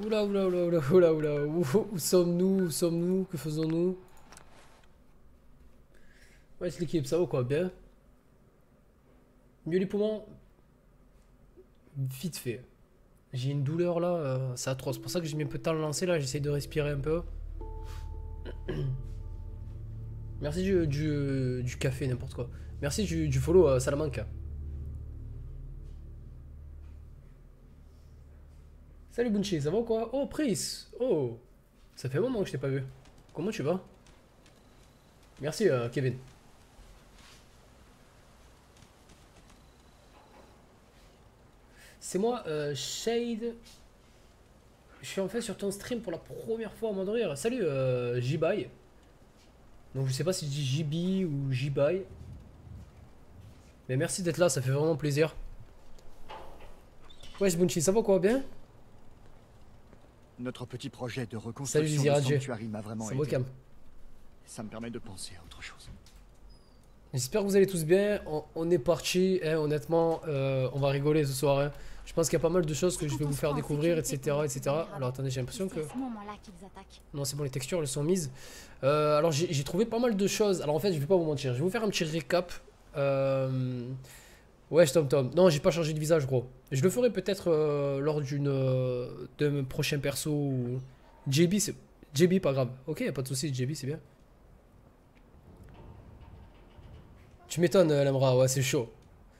Oula, oula, oula, oula, oula, oula. Où sommes-nous? Où sommes-nous? Que faisons-nous? Ouais, c'est l'équipe, ça va quoi? Bien? Mieux les poumons? Vite fait. J'ai une douleur là, c'est atroce. C'est pour ça que j'ai mis un peu de temps à le lancer là. J'essaie de respirer un peu. Merci du café, n'importe quoi. Merci du follow, Salamanca. Salut Bunchi, ça va ou quoi? Oh, Pris! Oh! Ça fait un moment que je t'ai pas vu. Comment tu vas? Merci, Kevin. C'est moi, Shade. Je suis en fait sur ton stream pour la première fois en mode rire. Salut, J-Bye. Donc je sais pas si je dis JB ou J-Bye. Mais merci d'être là, ça fait vraiment plaisir. Wesh Bunchi, ça va quoi, bien? Notre petit projet de Salut reconstruction Lizzy du Radjé. sanctuaire m'a vraiment Ça aidé. va Cam. Ça me permet de penser à autre chose. J'espère que vous allez tous bien. On est parti, hein, honnêtement, on va rigoler ce soir. Hein. Je pense qu'il y a pas mal de choses que je vais vous faire découvrir, etc. etc. Alors attendez, j'ai l'impression que... Non, c'est bon, les textures, elles sont mises. Alors j'ai trouvé pas mal de choses. Alors en fait, je vais pas vous mentir, je vais vous faire un petit récap. Ouais, Tom. Non, j'ai pas changé de visage, gros. Je le ferai peut-être lors d'un prochain perso. Ou... JB, c'est... JB, pas grave. Ok, y a pas de soucis, JB, c'est bien. Tu m'étonnes, Lamra, ouais, c'est chaud.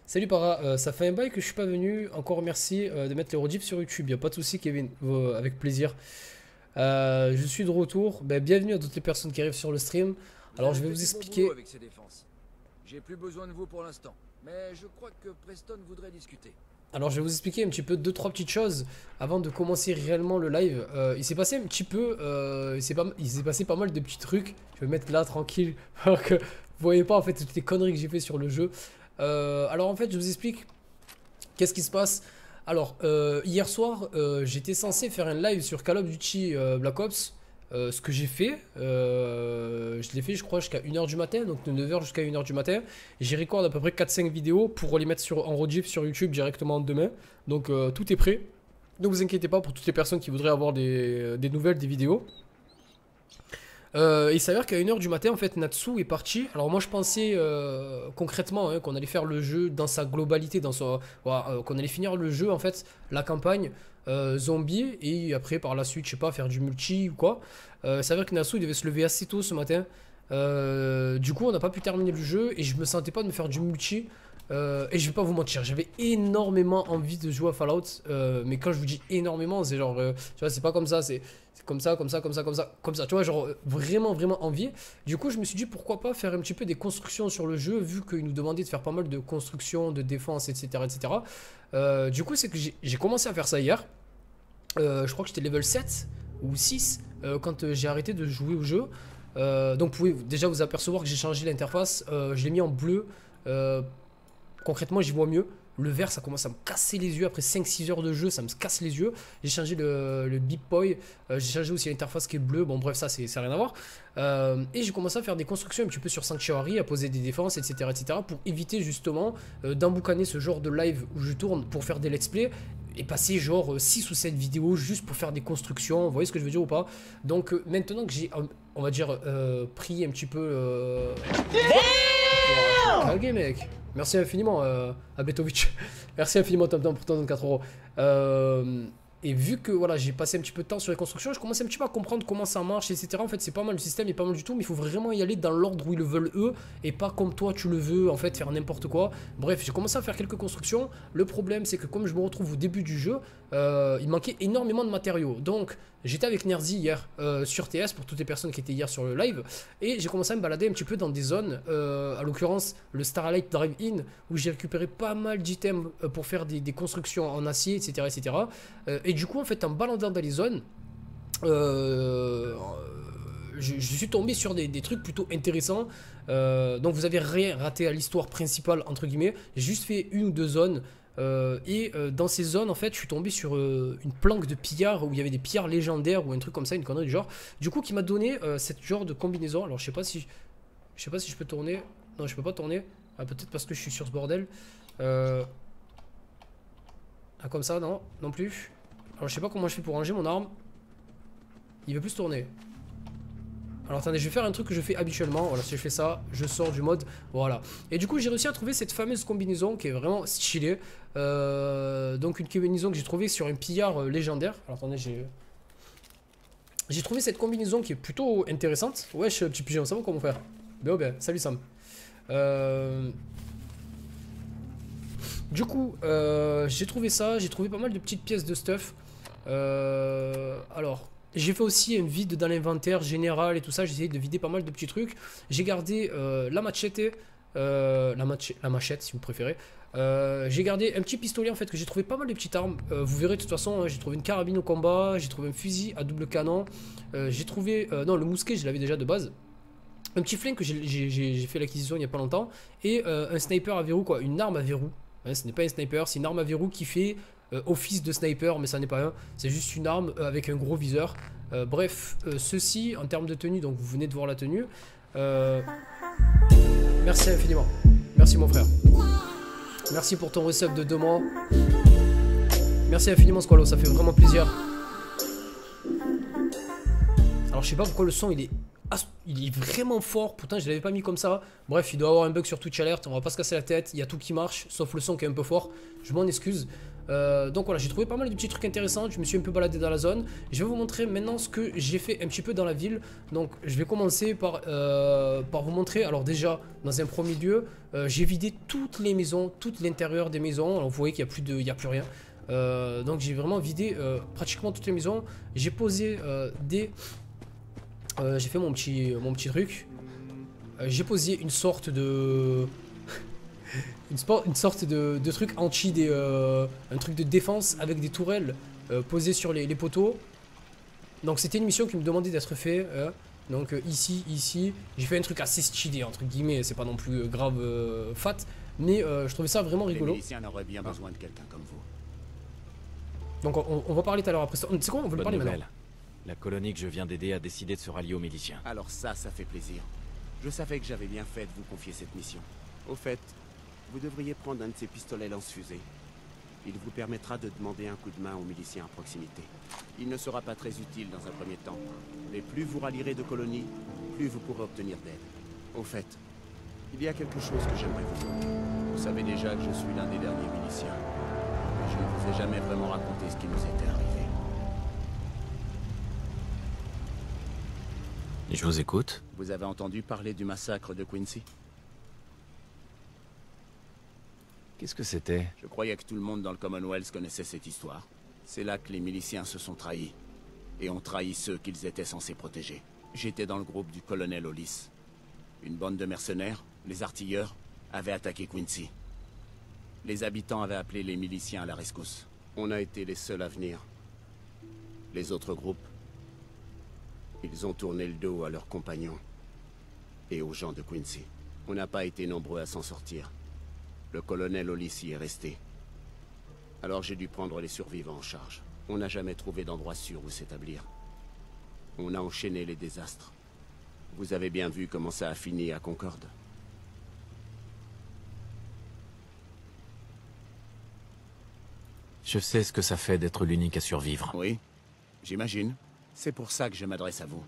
Salut Para, ça fait un bail que je suis pas venu. Encore merci de mettre les rediffs sur YouTube. Y a pas de souci, Kevin, avec plaisir. Je suis de retour. Ben, bienvenue à toutes les personnes qui arrivent sur le stream. Alors, je vais vous expliquer. Avec ces défenses. J'ai plus besoin de vous pour l'instant, mais je crois que Preston voudrait discuter. Alors, je vais vous expliquer un petit peu deux trois petites choses avant de commencer réellement le live. Il s'est passé un petit peu, il s'est passé pas mal de petits trucs. Je vais me mettre là tranquille, alors que vous voyez pas en fait toutes les conneries que j'ai fait sur le jeu. Alors en fait, je vous explique qu'est-ce qui se passe. Alors, hier soir, j'étais censé faire un live sur Call of Duty Black Ops. Ce que j'ai fait, je l'ai fait je crois jusqu'à 1h du matin, donc de 9h jusqu'à 1h du matin. J'ai record à peu près 4-5 vidéos pour les mettre en rediff sur YouTube directement demain. Donc tout est prêt. Ne vous inquiétez pas pour toutes les personnes qui voudraient avoir des nouvelles, des vidéos. Il s'avère qu'à 1h du matin, en fait, Natsu est parti. Alors moi je pensais concrètement hein, qu'on allait faire le jeu dans sa globalité, voilà, qu'on allait finir le jeu, en fait, la campagne zombie, et après par la suite, je sais pas, faire du multi ou quoi. Il s'avère que Natsu il devait se lever assez tôt ce matin. Du coup on n'a pas pu terminer le jeu et je me sentais pas de me faire du multi. Et je vais pas vous mentir, j'avais énormément envie de jouer à Fallout, mais quand je vous dis énormément, c'est genre, tu vois, c'est pas comme ça, c'est comme ça, comme ça, comme ça, comme ça, comme ça, tu vois, genre vraiment, vraiment envie. Du coup, je me suis dit pourquoi pas faire un petit peu des constructions sur le jeu, vu qu'il nous demandait de faire pas mal de constructions, de défense, etc., etc. Du coup, c'est que j'ai commencé à faire ça hier. Je crois que j'étais level 7 ou 6 quand j'ai arrêté de jouer au jeu. Donc, vous pouvez déjà vous apercevoir que j'ai changé l'interface, je l'ai mis en bleu. Concrètement, j'y vois mieux. Le vert, ça commence à me casser les yeux. Après 5-6 heures de jeu, ça me casse les yeux. J'ai changé le Big Boy. J'ai changé aussi l'interface qui est bleue. Bon, bref, ça, c'est rien à voir. Et j'ai commencé à faire des constructions un petit peu sur Sanctuary, à poser des défenses, etc. pour éviter justement d'emboucaner ce genre de live où je tourne pour faire des let's play et passer genre 6 ou 7 vidéos juste pour faire des constructions. Vous voyez ce que je veux dire ou pas? Donc maintenant que j'ai, on va dire, pris un petit peu... Ok mec. Merci infiniment Abetovic. Merci infiniment Tom Tom pour ton 4 euros. Et vu que voilà, j'ai passé un petit peu de temps sur les constructions, je commence un petit peu à comprendre comment ça marche, etc. En fait, c'est pas mal, le système est pas mal du tout, mais il faut vraiment y aller dans l'ordre où ils le veulent eux, et pas comme toi tu le veux, en fait, faire n'importe quoi. Bref, j'ai commencé à faire quelques constructions. Le problème, c'est que comme je me retrouve au début du jeu, il manquait énormément de matériaux. Donc, j'étais avec Nerzi hier sur TS, pour toutes les personnes qui étaient hier sur le live, et j'ai commencé à me balader un petit peu dans des zones, à l'occurrence le Starlight Drive-In, où j'ai récupéré pas mal d'items pour faire des constructions en acier, etc. etc. Et du coup, en fait, en baladant dans les zones, je suis tombé sur des trucs plutôt intéressants. Donc vous avez rien raté à l'histoire principale, entre guillemets. J'ai juste fait une ou deux zones. Dans ces zones, en fait, je suis tombé sur une planque de pillards où il y avait des pillards légendaires ou un truc comme ça, une connerie du genre. Du coup, qui m'a donné cette genre de combinaison. Alors, je sais pas si je peux tourner. Non, je peux pas tourner. Ah, peut-être parce que je suis sur ce bordel. Ah, comme ça, non, non plus. Alors je sais pas comment je fais pour ranger mon arme. Il veut plus tourner. Alors attendez, je vais faire un truc que je fais habituellement. Voilà, si je fais ça, je sors du mode. Voilà. Et du coup, j'ai réussi à trouver cette fameuse combinaison qui est vraiment stylée. Donc une combinaison que j'ai trouvée sur un pillard légendaire. Alors attendez, j'ai trouvé cette combinaison qui est plutôt intéressante. Wesh, petit pigeon, ça va quoi mon frère? Ben, ben, salut Sam. Du coup, j'ai trouvé ça. J'ai trouvé pas mal de petites pièces de stuff. Alors... J'ai fait aussi un vide dans l'inventaire général et tout ça. J'ai essayé de vider pas mal de petits trucs. J'ai gardé la machette, la machette si vous préférez. J'ai gardé un petit pistolet en fait que j'ai trouvé pas mal de petites armes. Vous verrez de toute façon, hein, j'ai trouvé une carabine au combat, j'ai trouvé un fusil à double canon. J'ai trouvé, non le mousquet je l'avais déjà de base. Un petit flingue que j'ai fait l'acquisition il y a pas longtemps. Et un sniper à verrou quoi, une arme à verrou. Hein, ce n'est pas un sniper, c'est une arme à verrou qui fait... office de sniper mais ça n'est pas un, c'est juste une arme avec un gros viseur. Bref, ceci en termes de tenue, donc vous venez de voir la tenue. Merci infiniment, merci mon frère, merci pour ton resub de 2 mois, merci infiniment Squalo, ça fait vraiment plaisir. Alors je sais pas pourquoi le son il est vraiment fort, pourtant je l'avais pas mis comme ça. Bref, il doit avoir un bug sur Twitch Alert, on va pas se casser la tête, il y a tout qui marche, sauf le son qui est un peu fort, je m'en excuse. Donc voilà, j'ai trouvé pas mal de petits trucs intéressants, je me suis un peu baladé dans la zone. Je vais vous montrer maintenant ce que j'ai fait un petit peu dans la ville. Donc je vais commencer par vous montrer, alors déjà, dans un premier lieu, j'ai vidé toutes les maisons, tout l'intérieur des maisons. Alors vous voyez qu'il n'y a plus rien. Donc j'ai vraiment vidé pratiquement toutes les maisons. J'ai posé j'ai fait mon petit truc. J'ai posé une sorte de... une sorte de truc anti un truc de défense avec des tourelles posées sur les poteaux. Donc c'était une mission qui me demandait d'être fait. Donc ici, j'ai fait un truc assez stylé entre guillemets, c'est pas non plus grave fat, mais je trouvais ça vraiment rigolo. Les miliciens auraient bien besoin de quelqu'un comme vous. Donc on va parler tout à l'heure après ça. C'est quoi, on veut le parler maintenant? La colonie que je viens d'aider a décidé de se rallier aux miliciens. Alors ça fait plaisir. Je savais que j'avais bien fait de vous confier cette mission. Au fait, vous devriez prendre un de ces pistolets lance-fusées. Il vous permettra de demander un coup de main aux miliciens à proximité. Il ne sera pas très utile dans un premier temps, mais plus vous rallierez de colonies, plus vous pourrez obtenir d'aide. Au fait, il y a quelque chose que j'aimerais vous demander. Vous savez déjà que je suis l'un des derniers miliciens. Mais je ne vous ai jamais vraiment raconté ce qui nous était arrivé. Je vous écoute. Vous avez entendu parler du massacre de Quincy? Qu'est-ce que c'était? Je croyais que tout le monde dans le Commonwealth connaissait cette histoire. C'est là que les miliciens se sont trahis. Et ont trahi ceux qu'ils étaient censés protéger. J'étais dans le groupe du colonel Hollis. Une bande de mercenaires, les artilleurs, avaient attaqué Quincy. Les habitants avaient appelé les miliciens à la rescousse. On a été les seuls à venir. Les autres groupes, ils ont tourné le dos à leurs compagnons et aux gens de Quincy. On n'a pas été nombreux à s'en sortir. Le colonel Hollis y est resté. Alors j'ai dû prendre les survivants en charge. On n'a jamais trouvé d'endroit sûr où s'établir. On a enchaîné les désastres. Vous avez bien vu comment ça a fini à Concorde. Je sais ce que ça fait d'être l'unique à survivre. Oui, j'imagine. C'est pour ça que je m'adresse à vous.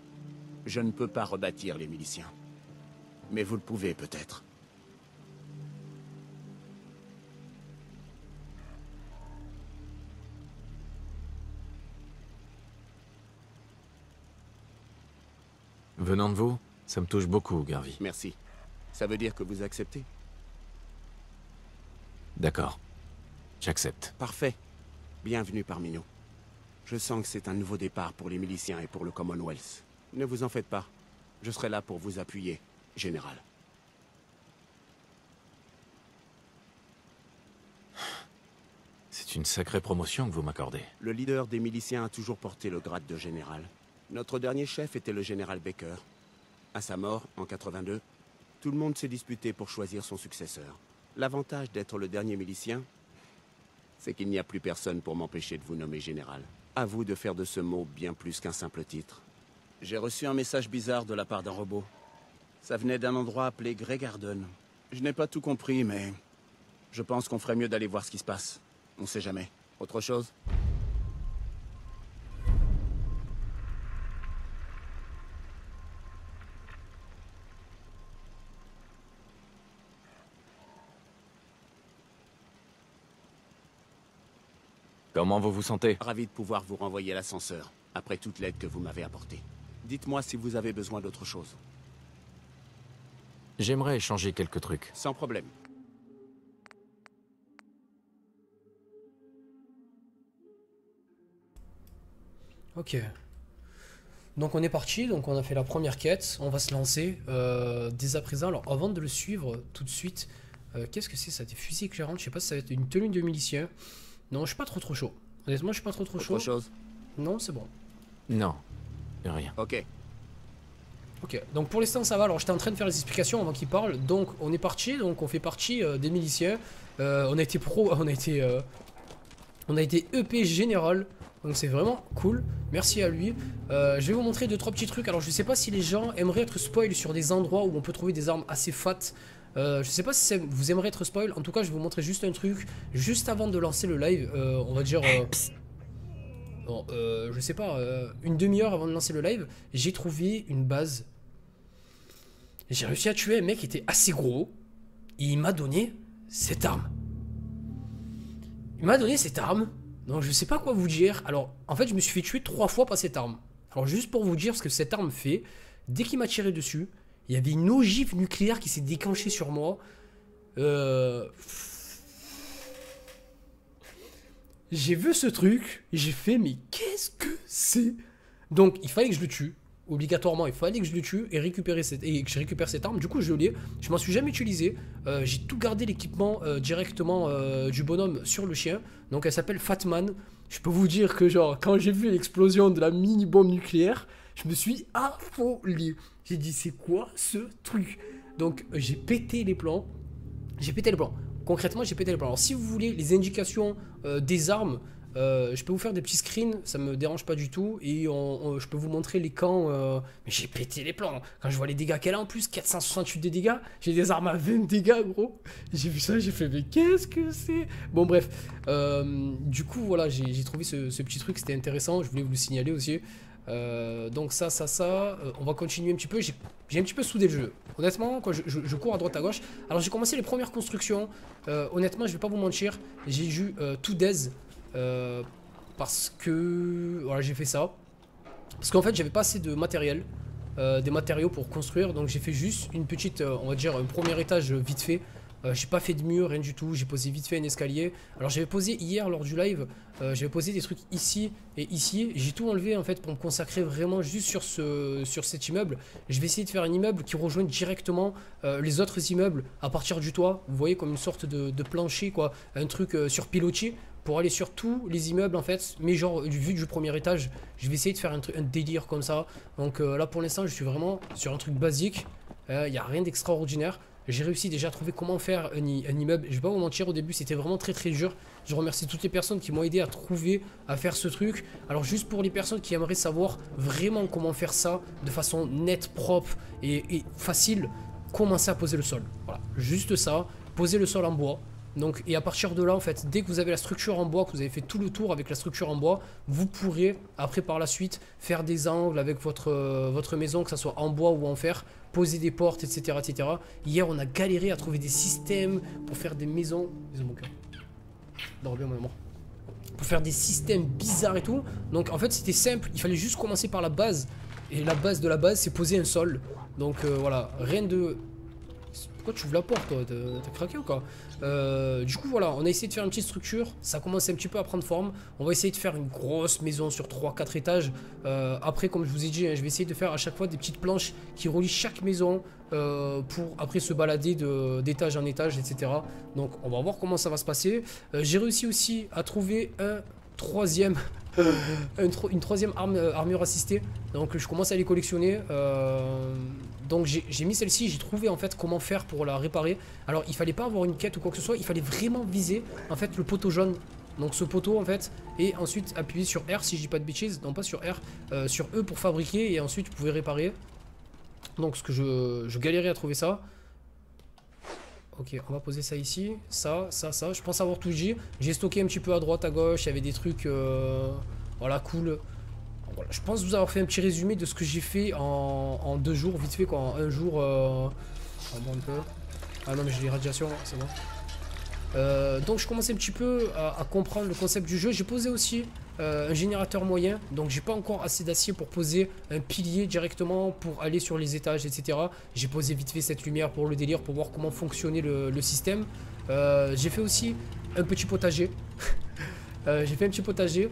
Je ne peux pas rebâtir les miliciens. Mais vous le pouvez peut-être. Venant de vous, ça me touche beaucoup, Garvey. Merci. Ça veut dire que vous acceptez? D'accord. J'accepte. Parfait. Bienvenue parmi nous. Je sens que c'est un nouveau départ pour les miliciens et pour le Commonwealth. Ne vous en faites pas. Je serai là pour vous appuyer, Général. C'est une sacrée promotion que vous m'accordez. Le leader des miliciens a toujours porté le grade de général. Notre dernier chef était le général Baker. À sa mort, en 82, tout le monde s'est disputé pour choisir son successeur. L'avantage d'être le dernier milicien, c'est qu'il n'y a plus personne pour m'empêcher de vous nommer général. À vous de faire de ce mot bien plus qu'un simple titre. J'ai reçu un message bizarre de la part d'un robot. Ça venait d'un endroit appelé Grey Garden. Je n'ai pas tout compris, mais je pense qu'on ferait mieux d'aller voir ce qui se passe. On sait jamais. Autre chose? Comment vous vous sentez? Ravi de pouvoir vous renvoyer l'ascenseur, après toute l'aide que vous m'avez apportée. Dites-moi si vous avez besoin d'autre chose. J'aimerais échanger quelques trucs. Sans problème. Ok. Donc on est parti, donc on a fait la première quête, on va se lancer dès à présent. Alors avant de le suivre tout de suite, qu'est-ce que c'est ça? Des fusils éclairantes, je sais pas si ça va être une tenue de milicien. Non, je suis pas trop chaud. Honnêtement, je suis pas trop chaud. Autre chose? Non, c'est bon. Non, rien. Ok. Ok, donc pour l'instant ça va. Alors j'étais en train de faire les explications avant qu'il parle. Donc on est parti, donc on fait partie des miliciens. On a été pro, on a été EP général. Donc c'est vraiment cool, merci à lui. Je vais vous montrer 2-3 petits trucs. Alors je sais pas si les gens aimeraient être spoil sur des endroits où on peut trouver des armes assez fat. Je sais pas si vous aimeriez être spoil. En tout cas je vais vous montrer juste un truc. Juste avant de lancer le live, on va dire... bon, je sais pas, une demi-heure avant de lancer le live, j'ai trouvé une base. J'ai réussi à tuer un mec qui était assez gros. Et il m'a donné cette arme. Il m'a donné cette arme. Donc je sais pas quoi vous dire. Alors en fait je me suis fait tuer 3 fois par cette arme. Alors juste pour vous dire ce que cette arme fait. Dès qu'il m'a tiré dessus, il y avait une ogive nucléaire qui s'est déclenchée sur moi. J'ai vu ce truc, j'ai fait mais qu'est-ce que c'est? Donc il fallait que je le tue. Obligatoirement, il fallait que je le tue et que je récupère cette arme. Du coup, je l'ai. Je m'en suis jamais utilisé. J'ai tout gardé l'équipement directement du bonhomme sur le chien. Donc, elle s'appelle Fatman. Je peux vous dire que, genre, quand j'ai vu l'explosion de la mini-bombe nucléaire, je me suis affolé. J'ai dit, c'est quoi ce truc? Donc, j'ai pété les plans. Concrètement, j'ai pété les plans. Alors, si vous voulez les indications des armes, je peux vous faire des petits screens, ça me dérange pas du tout. Et je peux vous montrer les camps. Mais j'ai pété les plans. Quand je vois les dégâts qu'elle a en plus, 468 de dégâts. J'ai des armes à 20 dégâts, gros. J'ai vu ça, j'ai fait, mais qu'est-ce que c'est? Bon, bref. Du coup, voilà, j'ai trouvé ce petit truc, c'était intéressant. Je voulais vous le signaler aussi. Donc, ça. On va continuer un petit peu. J'ai un petit peu soudé le jeu. Honnêtement, quoi, je cours à droite à gauche. Alors, j'ai commencé les premières constructions. Honnêtement, je vais pas vous mentir. J'ai eu tout d'aise. Parce que voilà, j'ai fait ça parce qu'en fait j'avais pas assez de matériel, des matériaux pour construire, donc j'ai fait juste une petite, on va dire un premier étage vite fait. J'ai pas fait de mur, rien du tout, j'ai posé vite fait un escalier. Alors j'avais posé hier lors du live, j'avais posé des trucs ici et ici. J'ai tout enlevé en fait pour me consacrer vraiment juste sur cet immeuble. Je vais essayer de faire un immeuble qui rejoigne directement les autres immeubles à partir du toit. Vous voyez, comme une sorte de plancher quoi, un truc sur pilotis pour aller sur tous les immeubles en fait. Mais genre vu du premier étage, je vais essayer de faire un délire comme ça. Donc là pour l'instant je suis vraiment sur un truc basique. Il n'y a rien d'extraordinaire. J'ai réussi déjà à trouver comment faire un immeuble. Je vais pas vous mentir, au début c'était vraiment très dur. Je remercie toutes les personnes qui m'ont aidé à trouver, à faire ce truc. Alors juste pour les personnes qui aimeraient savoir vraiment comment faire ça de façon nette, propre et facile, commencez à poser le sol. Voilà, juste ça, poser le sol en bois. Donc, et à partir de là, en fait, dès que vous avez la structure en bois, que vous avez fait tout le tour avec la structure en bois, vous pourrez, après par la suite, faire des angles avec votre maison, que ce soit en bois ou en fer, poser des portes, etc., etc. Hier, on a galéré à trouver des systèmes pour faire des maisons. Bisous, mon cœur. Dors bien, mon amour. Pour faire des systèmes bizarres et tout. Donc, en fait, c'était simple. Il fallait juste commencer par la base. Et la base de la base, c'est poser un sol. Donc, voilà. Rien de... Pourquoi tu ouvres la porte, toi? T'as craqué ou quoi? Du coup, voilà, on a essayé de faire une petite structure. Ça commence un petit peu à prendre forme. On va essayer de faire une grosse maison sur 3-4 étages. Après, comme je vous ai dit, hein, je vais essayer de faire à chaque fois des petites planches qui relient chaque maison pour après se balader d'étage en étage, etc. Donc, on va voir comment ça va se passer. J'ai réussi aussi à trouver une troisième armure assistée. Donc, je commence à les collectionner. Donc j'ai mis celle-ci, j'ai trouvé en fait comment faire pour la réparer. Alors il fallait pas avoir une quête ou quoi que ce soit, il fallait vraiment viser en fait le poteau jaune. Donc ce poteau en fait, et ensuite appuyer sur R si je dis pas de bêtises, non pas sur R, sur E pour fabriquer et ensuite vous pouvez réparer. Donc ce que je galérais à trouver ça. Ok, on va poser ça ici, ça, je pense avoir tout dit. J'ai stocké un petit peu à droite, à gauche, il y avait des trucs, voilà, cool. Voilà, je pense vous avoir fait un petit résumé de ce que j'ai fait en 2 jours, vite fait quoi, en un jour. Un peu. Ah non mais j'ai les radiations, c'est bon. Donc je commençais un petit peu à comprendre le concept du jeu. J'ai posé aussi un générateur moyen, donc j'ai pas encore assez d'acier pour poser un pilier directement pour aller sur les étages, etc. J'ai posé vite fait cette lumière pour le délire, pour voir comment fonctionnait le système. J'ai fait aussi un petit potager. J'ai fait un petit potager.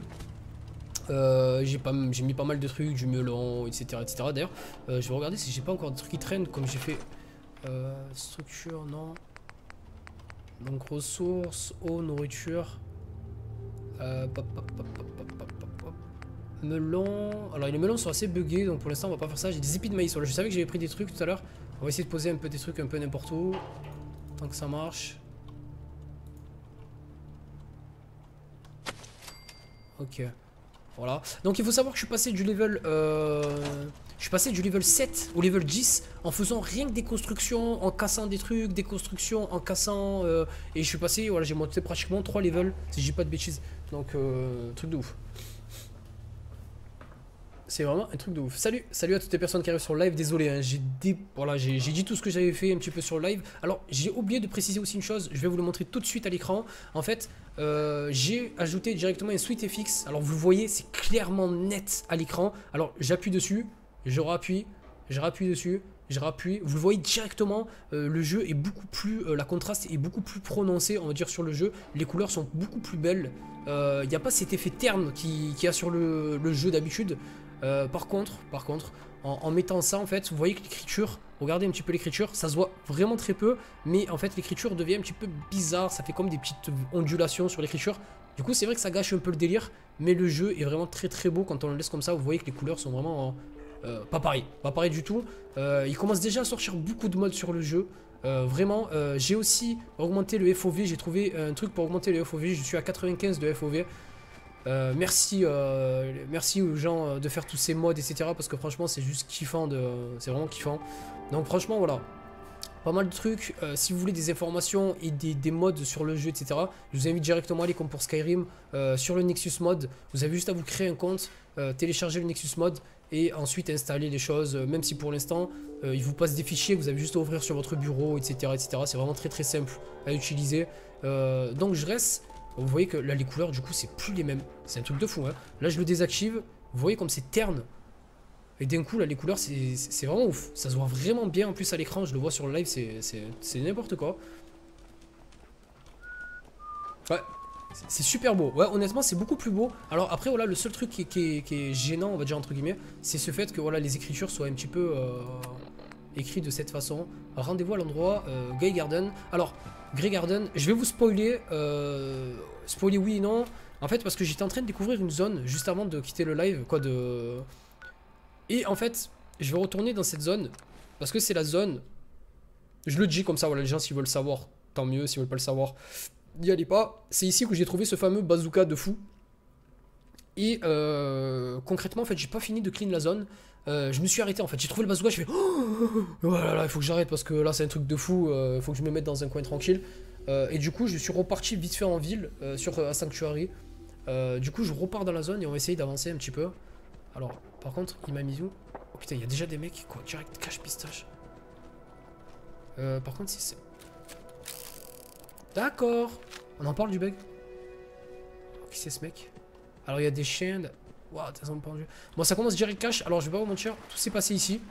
J'ai mis pas mal de trucs, du melon, etc. D'ailleurs, je vais regarder si j'ai pas encore de trucs qui traînent comme j'ai fait. Structure, non. Donc ressources, eau, nourriture. Melon. Alors les melons sont assez buggés, donc pour l'instant on va pas faire ça. J'ai des épis de maïs. Voilà, je savais que j'avais pris des trucs tout à l'heure. On va essayer de poser un peu des trucs un peu n'importe où. Tant que ça marche. Ok. Voilà. Donc il faut savoir que je suis passé du level je suis passé du level 7 au level 10 en faisant rien que des constructions, en cassant des trucs, des constructions, en cassant et je suis passé, voilà, j'ai monté pratiquement 3 levels si j'ai pas de bêtises. Donc truc de ouf. C'est vraiment un truc de ouf. Salut à toutes les personnes qui arrivent sur le live. Désolé, hein, j'ai dit tout ce que j'avais fait un petit peu sur le live. Alors, j'ai oublié de préciser aussi une chose. Je vais vous le montrer tout de suite à l'écran. En fait, j'ai ajouté directement une suite FX. Alors, vous le voyez, c'est clairement net à l'écran. Alors, j'appuie dessus, je rappuie dessus, je rappuie. Vous le voyez directement, le jeu est beaucoup plus... la contraste est beaucoup plus prononcé, on va dire, sur le jeu. Les couleurs sont beaucoup plus belles. Il n'y a pas cet effet terne qu'il y a sur le jeu d'habitude. Par contre, en mettant ça, en fait, vous voyez que l'écriture, regardez un petit peu l'écriture, ça se voit vraiment très peu, mais en fait l'écriture devient un petit peu bizarre, ça fait comme des petites ondulations sur l'écriture. Du coup, c'est vrai que ça gâche un peu le délire, mais le jeu est vraiment très très beau quand on le laisse comme ça. Vous voyez que les couleurs sont vraiment pas pareil du tout. Il commence déjà à sortir beaucoup de modes sur le jeu. Vraiment, j'ai aussi augmenté le FOV, j'ai trouvé un truc pour augmenter le FOV, je suis à 95 de FOV. Merci aux gens de faire tous ces mods, etc. Parce que franchement, c'est juste kiffant, c'est vraiment kiffant. Donc franchement, voilà. Pas mal de trucs. Si vous voulez des informations et des mods sur le jeu, etc., je vous invite directement à aller, comme pour Skyrim, sur le Nexus Mod. Vous avez juste à vous créer un compte, télécharger le Nexus Mod et ensuite installer les choses. Même si pour l'instant, il vous passe des fichiers, vous avez juste à ouvrir sur votre bureau, etc. C'est vraiment très très simple à utiliser. Donc je reste. Vous voyez que là les couleurs du coup c'est plus les mêmes. C'est un truc de fou hein. Là je le désactive. Vous voyez comme c'est terne. Et d'un coup là les couleurs c'est vraiment ouf. Ça se voit vraiment bien en plus à l'écran. Je le vois sur le live, c'est n'importe quoi. Ouais. C'est super beau. Ouais, honnêtement c'est beaucoup plus beau. Alors après voilà, le seul truc qui est gênant, on va dire entre guillemets, c'est ce fait que voilà les écritures soient un petit peu écrites de cette façon. Rendez-vous à l'endroit Grey Garden. Alors Grey Garden, je vais vous spoiler. Spoiler oui et non. En fait, parce que j'étais en train de découvrir une zone juste avant de quitter le live. Et en fait, je vais retourner dans cette zone. Parce que c'est la zone. Je le dis comme ça, voilà, les gens s'ils veulent le savoir, tant mieux. S'ils veulent pas le savoir, n'y allez pas. C'est ici que j'ai trouvé ce fameux bazooka de fou. Et concrètement, en fait, j'ai pas fini de clean la zone. Je me suis arrêté en fait, j'ai trouvé le bazooka, je fais oh, voilà, il faut que j'arrête parce que là c'est un truc de fou, il faut que je me mette dans un coin tranquille. Et du coup je suis reparti vite fait en ville sur Sanctuary. Du coup je repars dans la zone et on va essayer d'avancer un petit peu. Alors par contre il m'a mis où? Oh putain, il y a déjà des mecs quoi, direct cache pistache. Par contre si c'est... D'accord, on en parle du bug. Qui c'est ce mec? Alors il y a des chiens... Waouh, t'as pendu. Bon, ça commence direct cash. Alors, je vais pas vous mentir, tout s'est passé ici.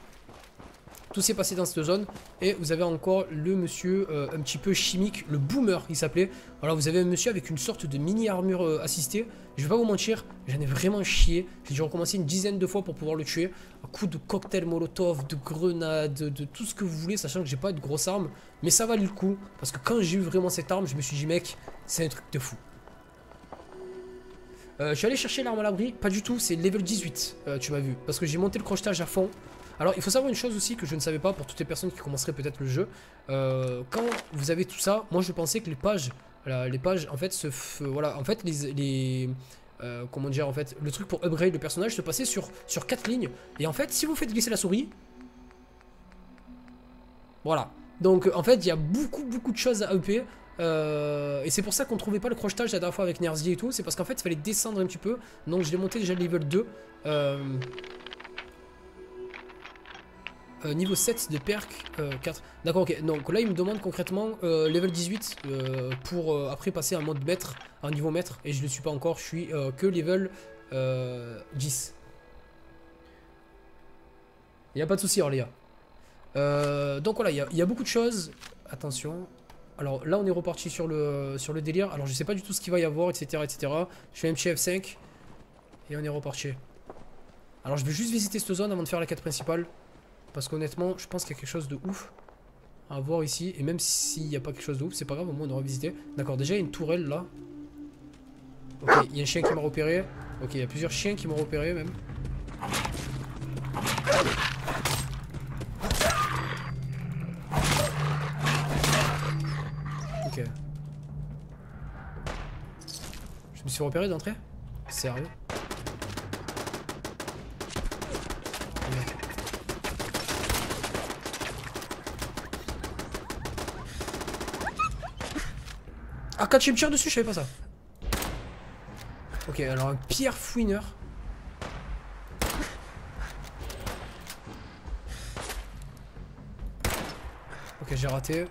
Tout s'est passé dans cette zone. Et vous avez encore le monsieur un petit peu chimique, le boomer, il s'appelait. Voilà, vous avez un monsieur avec une sorte de mini armure assistée. Je vais pas vous mentir, j'en ai vraiment chié. J'ai dû recommencer une dizaine de fois pour pouvoir le tuer. Un coup de cocktail molotov, de grenade, de tout ce que vous voulez, sachant que j'ai pas de grosse arme. Mais ça valait le coup. Parce que quand j'ai eu vraiment cette arme, je me suis dit, mec, c'est un truc de fou. Je suis allé chercher l'arme à l'abri, pas du tout, c'est level 18, tu m'as vu, parce que j'ai monté le crochetage à fond. Alors il faut savoir une chose aussi que je ne savais pas pour toutes les personnes qui commenceraient peut-être le jeu. Quand vous avez tout ça, moi je pensais que les pages en fait voilà, en fait comment dire, en fait le truc pour upgrade le personnage se passait sur 4 lignes. Et en fait si vous faites glisser la souris, voilà. Donc en fait il y a beaucoup de choses à upper. Et c'est pour ça qu'on trouvait pas le crochetage la dernière fois avec Nerzi et tout. C'est parce qu'en fait il fallait descendre un petit peu. Donc je l'ai monté déjà le level 2. Niveau 7 de perk 4. D'accord, ok. Donc là, il me demande concrètement level 18 pour après passer en mode maître, en niveau maître. Et je ne le suis pas encore, je suis que level 10. Il n'y a pas de souci, alors les gars. Donc voilà, il y a beaucoup de choses. Attention. Alors là, on est reparti sur le délire. Alors je sais pas du tout ce qu'il va y avoir, etc. etc. Je fais un petit F5. Et on est reparti. Alors je vais juste visiter cette zone avant de faire la quête principale. Parce qu'honnêtement, je pense qu'il y a quelque chose de ouf à voir ici. Et même s'il n'y a pas quelque chose de ouf, c'est pas grave, au moins on aura visité. D'accord, déjà il y a une tourelle là. Ok, il y a un chien qui m'a repéré. Ok, il y a plusieurs chiens qui m'ont repéré même. Ok. Je me suis repéré d'entrée? Sérieux? Ah, quand tu me tires dessus, je savais pas ça. Ok, alors un pierre fouineur. Ok, j'ai raté.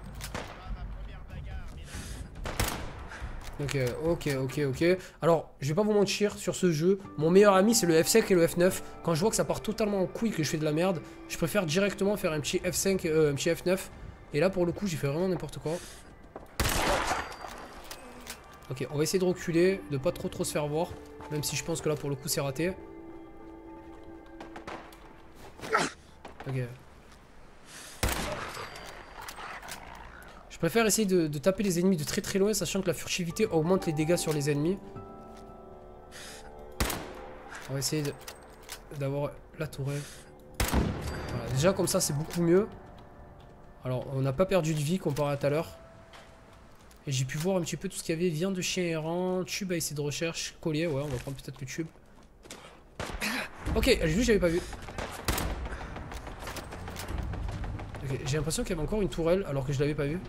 Ok. Alors, je vais pas vous mentir, sur ce jeu, mon meilleur ami c'est le F5 et le F9. Quand je vois que ça part totalement en couille, que je fais de la merde, je préfère directement faire un petit F5, un petit F9. Et là, pour le coup, j'ai fait vraiment n'importe quoi. Ok, on va essayer de reculer, de pas trop se faire voir. Même si je pense que là, pour le coup, c'est raté. Ok. Je préfère essayer de taper les ennemis de très loin, sachant que la furtivité augmente les dégâts sur les ennemis. On va essayer d'avoir la tourelle. Voilà, déjà comme ça c'est beaucoup mieux. Alors on n'a pas perdu de vie comparé à tout à l'heure. Et j'ai pu voir un petit peu tout ce qu'il y avait. Viande de chien errant, tube à essayer de recherche, collier, ouais on va prendre peut-être le tube. Ok, juste j'avais pas vu. Okay, j'ai l'impression qu'il y avait encore une tourelle alors que je l'avais pas vue.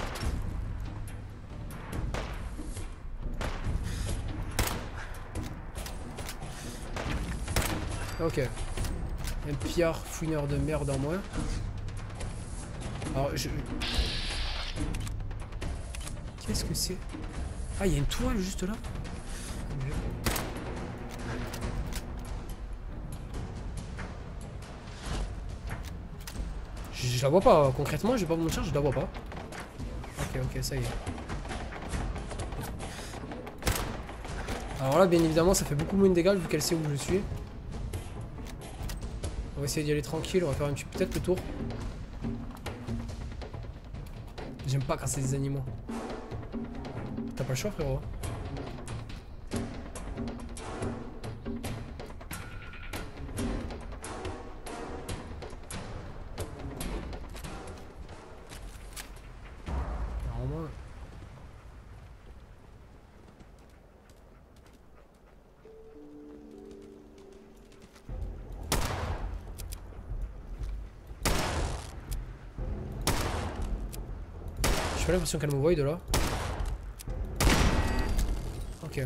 Ok. Un pierre fouineur de merde en moins. Alors je... Qu'est-ce que c'est? Ah, il y a une tourelle juste là. Je la vois pas, concrètement, je vais pas vous mentir, je la vois pas. Ok, ça y est. Alors là, bien évidemment, ça fait beaucoup moins de dégâts vu qu'elle sait où je suis. On va essayer d'y aller tranquille, on va faire un petit peut-être le tour. J'aime pas quand c'est des animaux. T'as pas le choix, frérot. J'ai l'impression qu'elle me voit de là. Ok.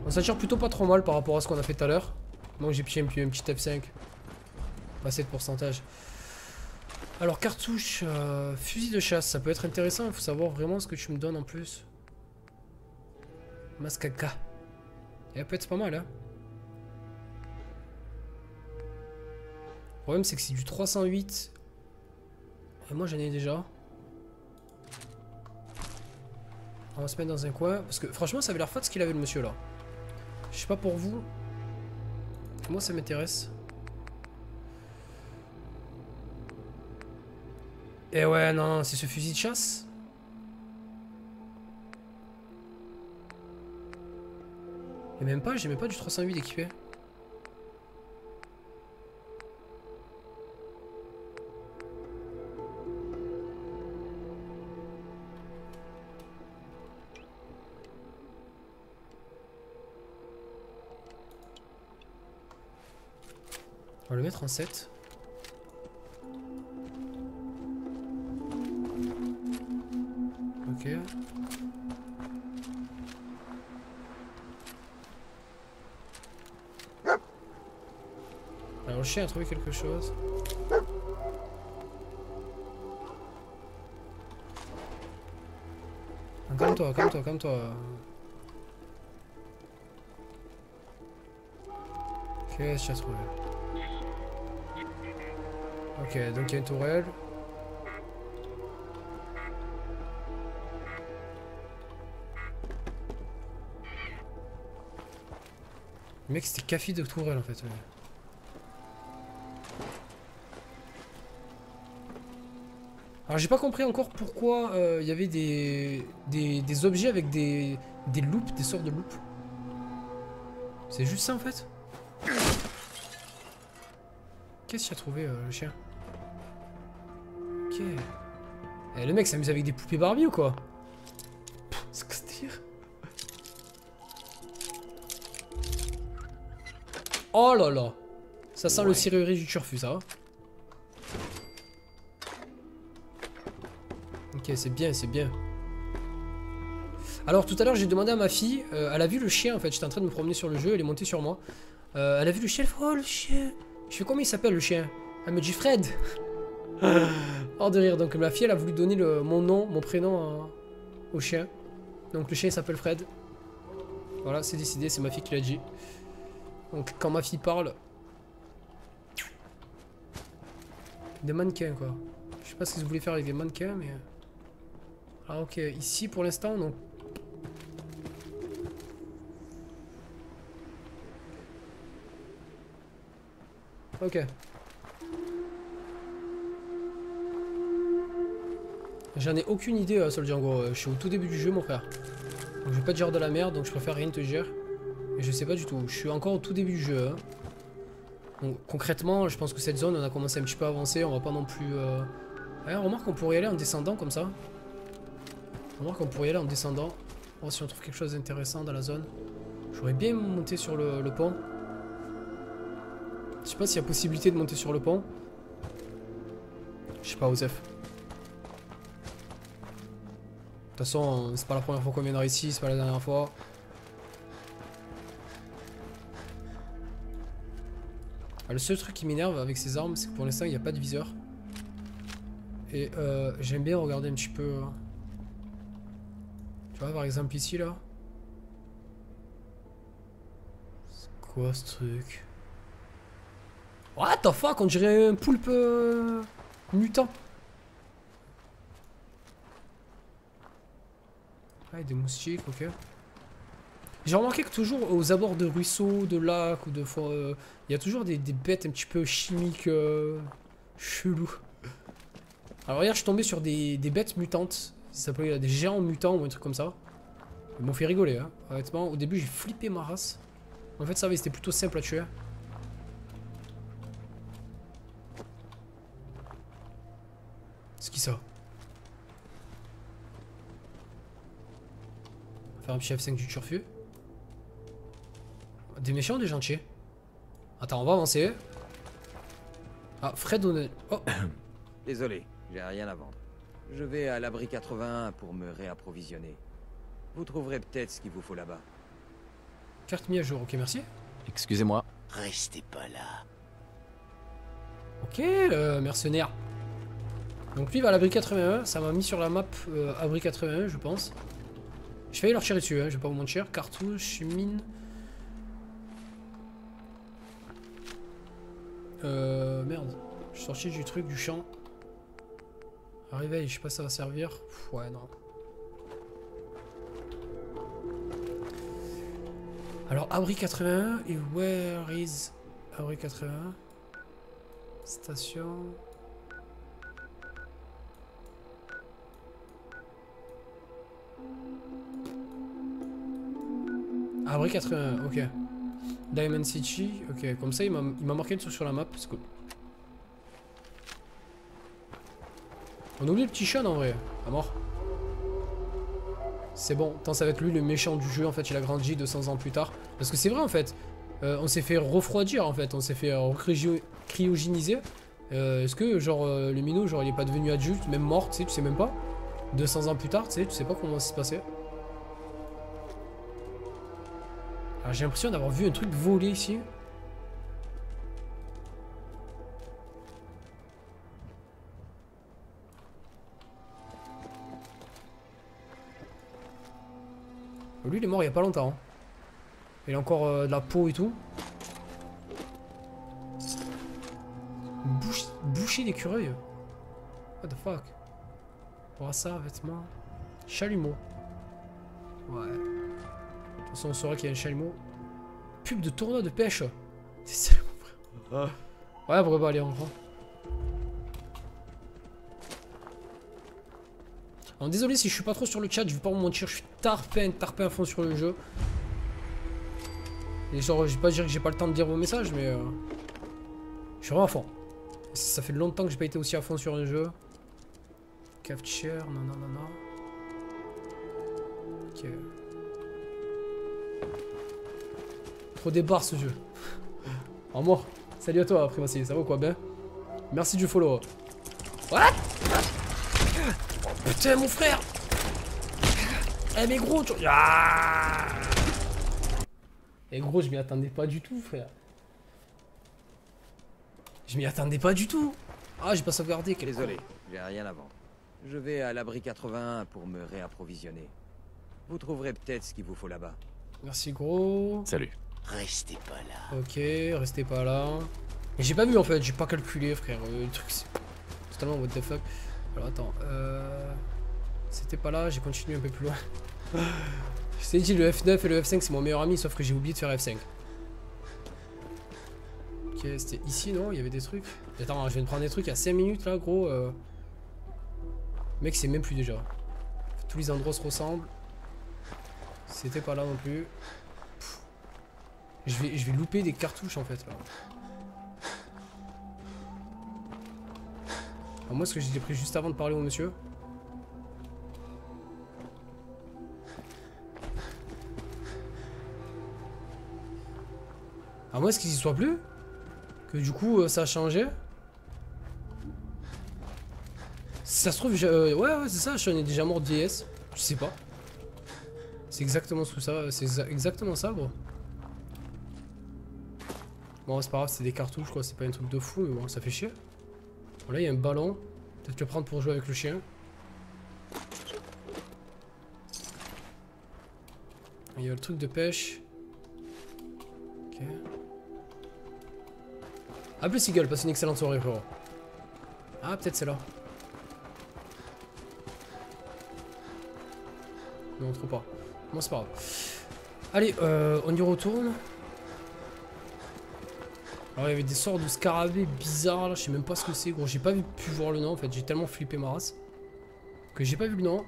On s'en tire plutôt pas trop mal par rapport à ce qu'on a fait tout à l'heure. Moi j'ai piqué un petit F5. Pas de pourcentage. Alors cartouche, fusil de chasse, ça peut être intéressant, il faut savoir vraiment ce que tu me donnes en plus. Mascaca. Et elle peut être pas mal hein. Le problème c'est que c'est du 308. Et moi j'en ai déjà. On va se mettre dans un coin. Parce que franchement ça avait l'air fat ce qu'il avait le monsieur là. Je sais pas pour vous. Moi ça m'intéresse. Et ouais non, c'est ce fusil de chasse. Et même pas, j'ai même pas du 308 équipé. On va le mettre en 7. Ok. Alors Alors le chien a trouvé quelque chose. Calme-toi, calme-toi, calme-toi. Qu'est-ce que tu as trouvé? Ok, donc il y a une tourelle. Le mec c'était café de tourelle en fait. Ouais. Alors j'ai pas compris encore pourquoi il y avait des objets avec des loupes, des sortes de loupes. C'est juste ça en fait. Qu'est-ce qu'il a trouvé le chien? Ok. Le mec s'amuse avec des poupées Barbie ou quoi? C'est quoi ce délire? Oh là là. Ça sent le serrurerie du turfu ça. Ok, c'est bien, c'est bien. Alors tout à l'heure j'ai demandé à ma fille, elle a vu le chien en fait, j'étais en train de me promener sur le jeu, elle est montée sur moi. Elle a vu le chien, elle fait, oh le chien. Je fais comment il s'appelle le chien? Elle me dit Fred. Hors de rire, donc ma fille elle a voulu donner mon nom, mon prénom au chien. Donc le chien il s'appelle Fred. Voilà, c'est décidé, c'est ma fille qui l'a dit. Donc quand ma fille parle... Des mannequins quoi. Je sais pas ce qu'ils voulaient faire avec des mannequins mais... Ah ok, ici pour l'instant non. Ok. J'en ai aucune idée Soldier en gros, je suis au tout début du jeu mon frère. Donc je vais pas te dire de la merde donc je préfère rien te dire. Et je sais pas du tout, je suis encore au tout début du jeu. Hein. Donc concrètement je pense que cette zone on a commencé un petit peu à avancer, on va pas non plus... Ouais, remarque qu'on pourrait y aller en descendant comme ça. Remarque qu'on pourrait y aller en descendant. Oh, si on trouve quelque chose d'intéressant dans la zone. J'aurais bien monté sur le pont. Je sais pas s'il y a possibilité de monter sur le pont. Je sais pas, Osef. De toute façon, c'est pas la première fois qu'on viendra ici, c'est pas la dernière fois. Ah, le seul truc qui m'énerve avec ces armes, c'est que pour l'instant, il n'y a pas de viseur. Et j'aime bien regarder un petit peu... Tu vois, par exemple ici, là. C'est quoi ce truc? What the fuck, on dirait un poulpe mutant. Ah, des moustiques, ok. J'ai remarqué que toujours aux abords de ruisseaux, de lacs ou de forêts, il y a toujours des bêtes un petit peu chimiques chelous. Alors hier je suis tombé sur des bêtes mutantes. Ça s'appelait des géants mutants ou un truc comme ça. Ils m'ont fait rigoler hein. Honnêtement, au début j'ai flippé ma race. En fait ça va, c'était plutôt simple à tuer. C'est qui ça? On va faire un petit F5 du turfu. Des méchants ou des gentils? Attends, on va avancer. Ah, Fred O'Neill. Oh. Désolé, j'ai rien à vendre. Je vais à l'abri 81 pour me réapprovisionner. Vous trouverez peut-être ce qu'il vous faut là-bas. Carte mise à jour, ok, merci. Excusez-moi. Restez pas là. Ok, mercenaire. Donc lui il va à l'abri 81, ça m'a mis sur la map abri 81 je pense. Je failli leur tirer dessus, hein, je vais pas vous mentir. Cartouche, mine. Merde. Je suis sorti du truc, du champ. Réveil, je sais pas si ça va servir. Pff, ouais, non. Alors, abri 81, et where is abri 81? Station. Abri 81, ok. Diamond City, ok. Comme ça, il m'a marqué le truc sur la map, c'est cool. On oublie le petit Sean en vrai, à mort. C'est bon, tant ça va être lui le méchant du jeu, en fait il a grandi 200 ans plus tard. Parce que c'est vrai en fait, on s'est fait refroidir en fait, on s'est fait cryogéniser. Est-ce que genre le minot, genre il est pas devenu adulte, même mort, tu sais même pas. 200 ans plus tard, tu sais pas comment ça se passait. Alors j'ai l'impression d'avoir vu un truc voler ici. Lui, il est mort il y a pas longtemps. Hein. Il a encore de la peau et tout. Boucher d'écureuil. What the fuck? Brassard, vêtements. Chalumeau. Ouais. De toute façon, on saurait qu'il y a un chalumeau. Pub de tournoi de pêche. C'est ça, mon frère. Ouais, pourquoi pas aller en prend. Alors désolé si je suis pas trop sur le chat, je vais pas vous mentir, je suis tarpin à fond sur le jeu. Et genre, je vais pas dire que j'ai pas le temps de lire vos messages, mais je suis vraiment à fond. Ça fait longtemps que j'ai pas été aussi à fond sur le jeu. Capture, non. Ok. Trop débarre ce jeu. Au revoir. Salut à toi, Primacy, ça va ou quoi, ben? Merci du follow. What? Putain, mon frère! Eh, mais gros, tu... Ah! Eh, gros, je m'y attendais pas du tout, frère. Je m'y attendais pas du tout. Ah, j'ai pas sauvegardé. Désolé, j'ai rien à vendre. Je vais à l'abri 81 pour me réapprovisionner. Vous trouverez peut-être ce qu'il vous faut là-bas. Merci, gros. Salut. Restez pas là. Ok, restez pas là. Mais j'ai pas vu en fait, j'ai pas calculé, frère. Le truc, c'est totalement what the fuck. Alors attends, c'était pas là, j'ai continué un peu plus loin. Je t'ai dit, le F9 et le F5 c'est mon meilleur ami, sauf que j'ai oublié de faire F5. Ok, c'était ici, non? Il y avait des trucs. Attends, je viens de prendre des trucs il y a 5 minutes là, gros. Mec, c'est même plus déjà. Tous les endroits se ressemblent. C'était pas là non plus. Pff. Je vais louper des cartouches en fait là. Alors moi, ce que j'ai pris juste avant de parler au monsieur. Alors moi, est-ce qu'il y soit plus? Que du coup, ça a changé? Si ça se trouve, ouais, c'est ça, je suis déjà mort de vieillesse. Je sais pas. C'est exactement ça, c'est exactement ça, gros. Bon, c'est pas grave, c'est des cartouches, quoi, c'est pas un truc de fou, mais bon, ça fait chier. Bon, là, il y a un ballon. Peut-être le prendre pour jouer avec le chien. Il y a le truc de pêche. Ok. Ah, plus Seagull, passe une excellente soirée, frérot. Ah, peut-être c'est là. Non, trop pas. Bon, c'est pas grave. Allez, on y retourne. Alors il y avait des sortes de scarabées bizarres là, je sais même pas ce que c'est gros, j'ai pas pu voir le nom en fait, j'ai tellement flippé ma race que j'ai pas vu le nom.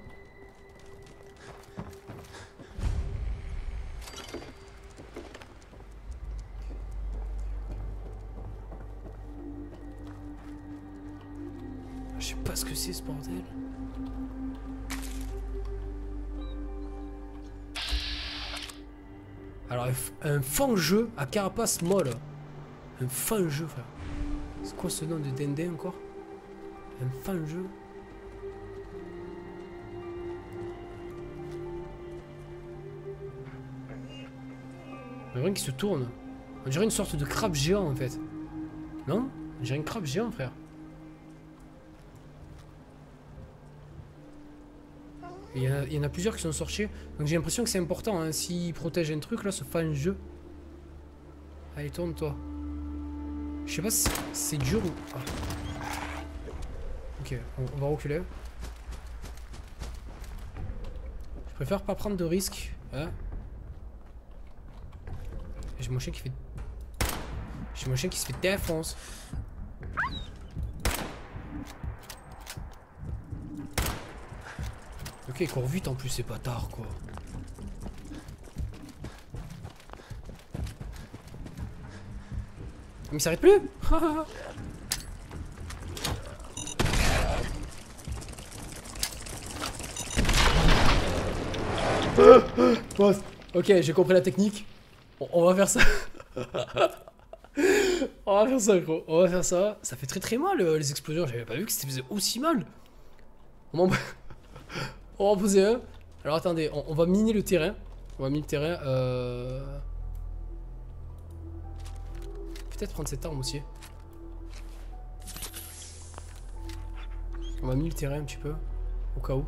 Je sais pas ce que c'est ce bordel. Alors un fangeux à carapace molle. Un fangeux, frère. C'est quoi ce nom de dindin encore? Un fangeux. Il y a rien qui se tourne. On dirait une sorte de crabe géant en fait. Non? On dirait une crabe géant, frère. Il y en a plusieurs qui sont sortis. Donc j'ai l'impression que c'est important. Hein. S'il protège un truc là, ce fangeux. Allez, tourne-toi. Je sais pas si c'est dur ou... Ah. Ok, on va reculer. Je préfère pas prendre de risques. Hein. J'ai mon chien qui fait... J'ai mon chien qui se fait défonce. Ok, il court vite en plus, c'est pas tard quoi. Mais il s'arrête plus. Ok, j'ai compris la technique. On va faire ça. On va faire ça, gros. On va faire ça. Ça fait très mal les explosions. J'avais pas vu que ça faisait aussi mal. On va en poser un. Alors attendez, on va miner le terrain. On va miner le terrain. Peut-être prendre cette arme aussi. On va miner le terrain un petit peu. Au cas où.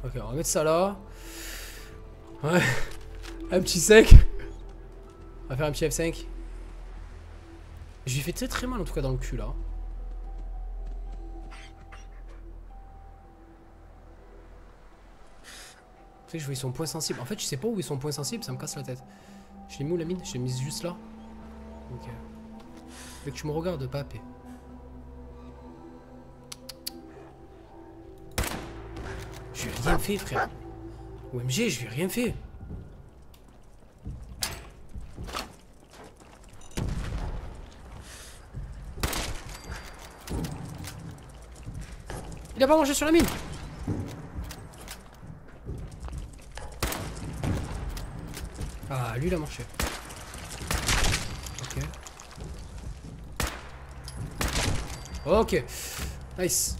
Ok, on va mettre ça là. Ouais. Un petit sec. On va faire un petit F5. Je lui fais très très mal en tout cas dans le cul là. Tu sais, je voyais son point sensible. En fait, je sais pas où est son point sensible, ça me casse la tête. Je l'ai mis où la mine? Je l'ai mise juste là. Ok. Fait que tu me regardes, papé. Je lui ai rien fait, frère. OMG, je lui ai rien fait. Il a pas mangé sur la mine. Ah, lui il a mangé. Ok. Ok. Nice.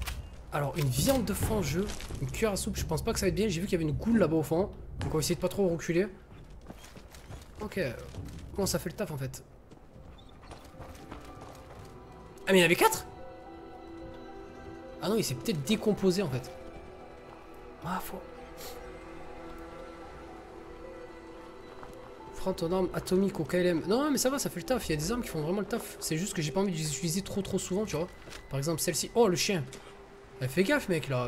Alors, une viande de fond en jeu. Une cuillère à soupe, je pense pas que ça va être bien. J'ai vu qu'il y avait une goule là-bas au fond. Donc on va essayer de pas trop reculer. Ok. Comment ça fait le taf en fait? Ah mais il y en avait 4? Ah non, il s'est peut-être décomposé en fait. Ah, faut... Prends ton arme atomique au KLM. Non, mais ça va, ça fait le taf. Il y a des armes qui font vraiment le taf. C'est juste que j'ai pas envie de les utiliser trop souvent, tu vois. Par exemple, celle-ci. Oh, le chien. Fais gaffe, mec, là.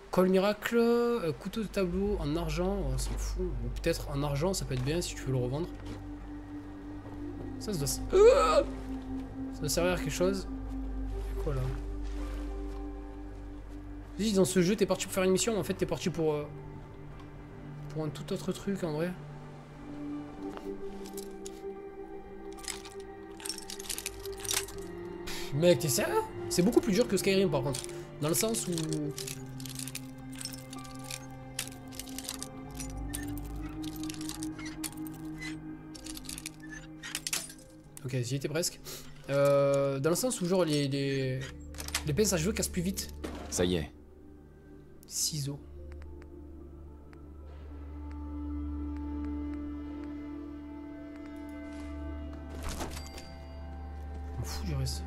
Col miracle. Couteau de tableau en argent. On s'en fout. Ou peut-être en argent, ça peut être bien si tu veux le revendre. Ça doit... Ça doit servir à quelque chose. Quoi là? Vas-y, dans ce jeu, t'es parti pour faire une mission, mais en fait, t'es parti pour un tout autre truc, en vrai. Mec, t'es sérieux? C'est beaucoup plus dur que Skyrim, par contre. Dans le sens où... Ok, j'y étais presque. Dans le sens où, genre, les pinces à cheveux cassent plus vite. Ça y est. Ciseaux. Je m'en fous du reste.